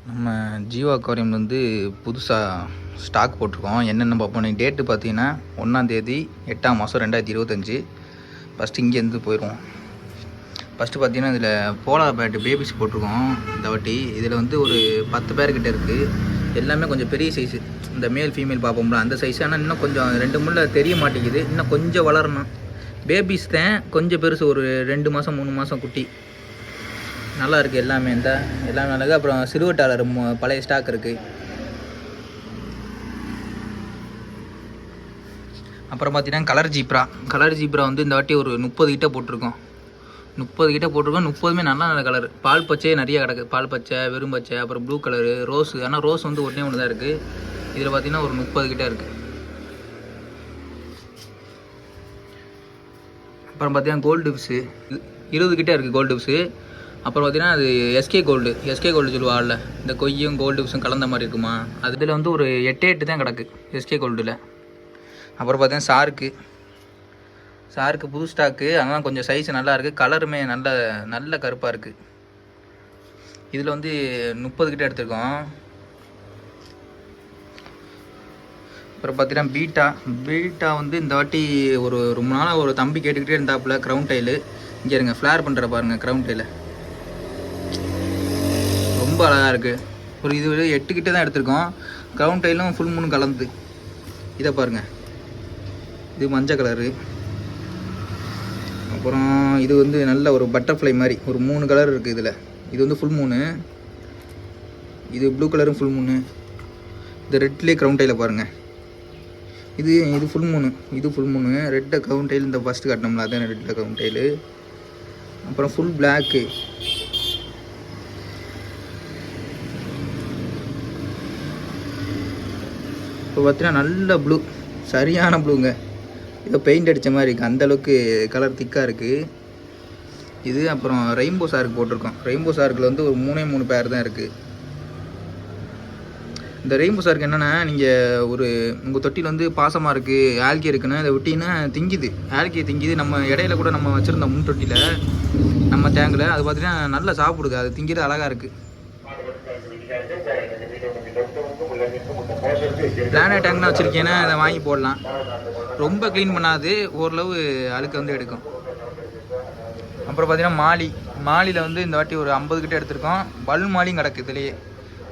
நம்ம ஜீவா அக்வாரியம் வந்து புதுசாக ஸ்டாக் போட்டிருக்கோம். என்னென்னு பார்ப்போம். டேட்டு பார்த்தீங்கன்னா 1ஆம் தேதி 8ஆம் மாதம் 2025. ஃபஸ்ட்டு இங்கேருந்து போயிடுவோம். ஃபஸ்ட்டு பார்த்தீங்கன்னா இதில் போலார் பேட்டு பேபிஸ் போட்டிருக்கோம். இந்த வாட்டி இதில் வந்து ஒரு 10 பேர்கிட்ட இருக்குது. எல்லாமே கொஞ்சம் பெரிய சைஸு. இந்த மேல் ஃபீமேல் பார்ப்போம்ல அந்த சைஸு. ஆனால் இன்னும் கொஞ்சம் 2 முள்ள தெரிய மாட்டேங்குது. இன்னும் கொஞ்சம் வளரணும். பேபிஸ் தான் கொஞ்சம் பெருசு, ஒரு 2 மாதம் 3 மாதம் குட்டி. நல்லா இருக்குது எல்லாமே. எல்லாமே நல்லா இருக்குது. அப்புறம் சில்வர் டாலர் பழைய ஸ்டாக் இருக்குது. அப்புறம் பார்த்தீங்கன்னா கலர் ஜீப்ரா வந்து இந்த வாட்டி ஒரு 30 கிட்ட போட்டிருக்கோம். 30மே நல்ல கலர். பால் பச்சையே நிறைய கிடக்கு. பால் பச்சை, வெறும் பச்சை, அப்புறம் ப்ளூ கலரு, ரோஸு. ஆனால் ரோஸ் வந்து ஒன்றே ஒன்று தான் இருக்குது. இதில் பார்த்தீங்கன்னா ஒரு 30 கிட்ட இருக்குது. அப்புறம் பார்த்தீங்கன்னா கோல்டு ஃபிஷ்ஷு 20 கிட்ட இருக்குது. Gold fish. அப்புறம் பார்த்தீங்கன்னா அது எஸ்கே கோல்டு சொல்லுவாள்ல, இந்த கொய்யும் கோல்டு ஃபிஷ்ஷும் கலந்த மாதிரி இருக்குமா, அது இதில் வந்து ஒரு 8 தான் கிடக்கு எஸ்கே கோல்டில். அப்புறம் பார்த்தீங்கன்னா சாருக்கு புது ஸ்டாக்கு. அதனால் கொஞ்சம் சைஸ் நல்லா இருக்குது. கலருமே நல்ல கருப்பாக இருக்குது. இதில் வந்து 30 கிட்ட எடுத்துருக்கோம். அப்புறம் பார்த்தீங்கன்னா பீட்டா வந்து இந்த வாட்டி ஒரு ரொம்ப நாளாக ஒரு தம்பி கேட்டுக்கிட்டே இருந்தாப்புல. க்ரௌண்ட் டைலு இங்கே இருங்க, ஃப்ளேர் பண்ணுற பாருங்கள். க்ரௌண்ட் டைலு ரொம்ப அழகாக இருக்குது. ஒரு இது 8 கிட்ட தான் எடுத்திருக்கோம். க்ரௌண்ட் டைலும் ஃபுல் மூணு கலந்து. இதை பாருங்கள், இது மஞ்சள் கலரு. அப்புறம் இது வந்து நல்ல ஒரு பட்டர்ஃப்ளை மாதிரி ஒரு 3 கலர் இருக்குது இதில். இது வந்து ஃபுல் மூணு. இது ப்ளூ கலரும் ஃபுல் மூணு. இது ரெட்லேயே க்ரௌண்ட் டைலில் பாருங்கள். இது ஃபுல் மூணு. ரெட்டை க்ரௌண்ட் டைல் இந்த ஃபஸ்ட்டு காட்டினோம்ல, அதான் ரெட்டில் க்ரௌண்ட் டைலு. அப்புறம் ஃபுல் பிளாக்கு. இப்போ பார்த்தீங்கன்னா நல்ல ப்ளூ, சரியான ப்ளூங்க. ஏதோ பெயிண்ட் அடித்த மாதிரி இருக்குது. அந்தளவுக்கு கலர் திக்காக இருக்குது இது. அப்புறம் ரெயின்போ ஷார்க் போட்டிருக்கோம். ரெயின்போ ஷார்க்கில் வந்து ஒரு 3 பேர் தான் இருக்குது. இந்த ரெயின்போ ஷார்க் என்னென்னா, நீங்கள் உங்கள் தொட்டியில் வந்து பாசமாக இருக்குது, ஆல்கே இருக்குன்னு அதை விட்டிங்கன்னா திங்குது. ஆல்கே திங்குது. நம்ம இடையில கூட நம்ம வச்சுருந்த முன் தொட்டியில் நம்ம டேங்கில் அது பார்த்தீங்கன்னா நல்லா சாப்பிடுது. அது திங்கிறது அழகாக இருக்குது. பிளானட் டேங்க்னா வச்சுருக்கேன்னா அதை வாங்கி போடலாம். ரொம்ப க்ளீன் பண்ணாது, ஓரளவு அழுக்கு வந்து எடுக்கும். அப்புறம் பார்த்தீங்கன்னா மாலியில் வந்து இந்த வாட்டி ஒரு 50 கிட்ட எடுத்திருக்கோம். பலூன் மாலியும் கிடக்கு. இதுலேயே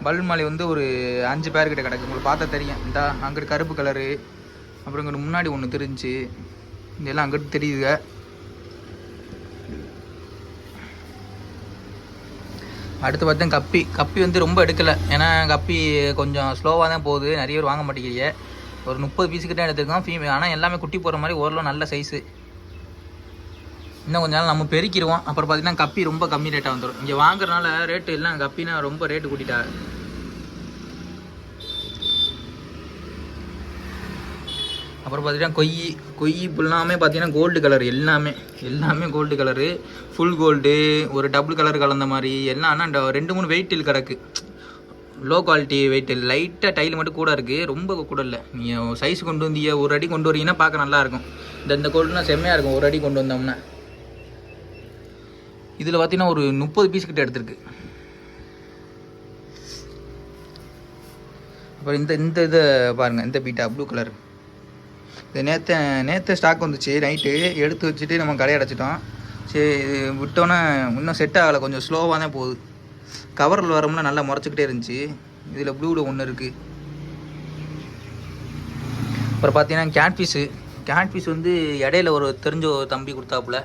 பலூன் மாலி வந்து ஒரு 5 பேர்கிட்ட கிடக்கு. உங்களுக்கு பார்த்தா தெரியும். இந்த அங்கிட்டு கருப்பு கலரு, அப்புறம் இங்கிட்டு முன்னாடி ஒன்று தெரிஞ்சு, இதெல்லாம் அங்கிட்டு தெரியுதுங்க. அடுத்து பார்த்தா கப்பி வந்து ரொம்ப எடுக்கலை. ஏன்னா கப்பி கொஞ்சம் ஸ்லோவாக தான் போகுது. நிறைய பேர் வாங்க மாட்டேங்கிறீங்க. ஒரு 30 பீஸுக்கிட்ட எடுத்துருக்கோம் ஃபீமேல். ஆனால் எல்லாமே குட்டி போகிற மாதிரி ஓரளவு நல்ல சைஸு. இன்னும் கொஞ்ச நாள் நம்ம பெருக்கிடுவோம். அப்புறம் பார்த்தீங்கன்னா கப்பி ரொம்ப கம்மி ரேட்டாக வந்துடும். இங்கே வாங்குறதுனால ரேட்டு எல்லாம் கப்பினா ரொம்ப ரேட்டு கூட்டிட்டாங்க. அப்புறம் பார்த்தீங்கன்னா கொய் ஃபுல்லாமே பார்த்தீங்கன்னா கோல்டு கலர். எல்லாமே கோல்டு கலரு, ஃபுல் கோல்டு, ஒரு டபுள் கலர் கலந்த மாதிரி எல்லாம். ஆனால் 2-3 வெயிட்டில் கிடக்கு. லோ குவாலிட்டி வெயிட்டில். லைட்டாக டைல் மட்டும் கூட இருக்குது, ரொம்ப கூட இல்லை. நீங்கள் சைஸ் கொண்டு வந்தீங்க, ஒரு அடி கொண்டு வரீங்கன்னா பார்க்க நல்லாயிருக்கும். இந்த கோல்டுனா செம்மையாக இருக்கும் ஒரு அடி கொண்டு வந்தோம்னா. இதில் பார்த்தீங்கன்னா ஒரு 30 பீஸ் கிட்ட எடுத்துருக்கு. அப்புறம் இந்த இதை பாருங்கள், இந்த பீட்டா ப்ளூ கலர். இது நேற்று ஸ்டாக் வந்துச்சு. நைட்டு எடுத்து வச்சுட்டு நம்ம கடை அடைச்சிட்டோம். சரி, இது விட்டோன்னே இன்னும் செட் ஆகலை. கொஞ்சம் ஸ்லோவாக தான் போகுது. கவரில் வரோம்னா நல்லா முறைச்சிக்கிட்டே இருந்துச்சு. இதில் ப்ளூவில் ஒன்று இருக்குது. அப்புறம் பார்த்தீங்கன்னா கேட்ஃபிஷ் வந்து இடையில ஒரு தெரிஞ்ச ஒரு தம்பி கொடுத்தாப்புல.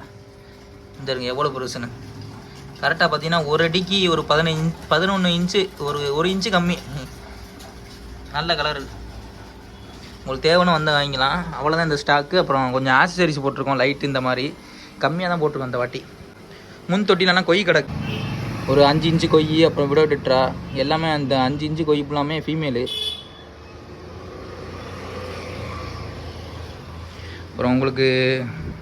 இந்த எவ்வளோ பெருசுன்னு கரெக்டாக பார்த்தீங்கன்னா ஒரு அடிக்கு ஒரு 11 இன்ச்சு, ஒரு இன்ச்சு கம்மி. நல்ல கலரு. உங்களுக்கு தேவைன்னு வந்து வாங்கிக்கலாம். அவ்வளோதான் இந்த ஸ்டாக்கு. அப்புறம் கொஞ்சம் ஆக்சசரிஸ் போட்டிருக்கோம். லைட்டு இந்த மாதிரி கம்மியாக தான் போட்டிருக்கோம் இந்த வாட்டி. முன் தொட்டிலன்னா கொய் கிடக்கு. ஒரு 5 இன்ச்சு கொய், அப்புறம் விடோ டெட்ரா எல்லாமே. அந்த 5 இன்ச்சு கொய் ஃபுல்லாமே ஃபீமேலு. அப்புறம் உங்களுக்கு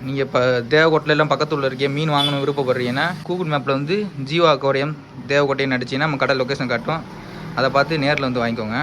நீங்கள் இப்போ தேவக்கோட்டையெல்லாம் பக்கத்தில் இருக்கே மீன் வாங்கணும் விருப்பப்படுறீங்கன்னா கூகுள் மேப்பில் வந்து ஜீவா அக்வாரியம் தேவக்கோட்டைன்னு அடிச்சிங்கன்னா நம்ம கடை லொக்கேஷன் காட்டும். அதை பார்த்து நேரில் வந்து வாங்கிக்கோங்க.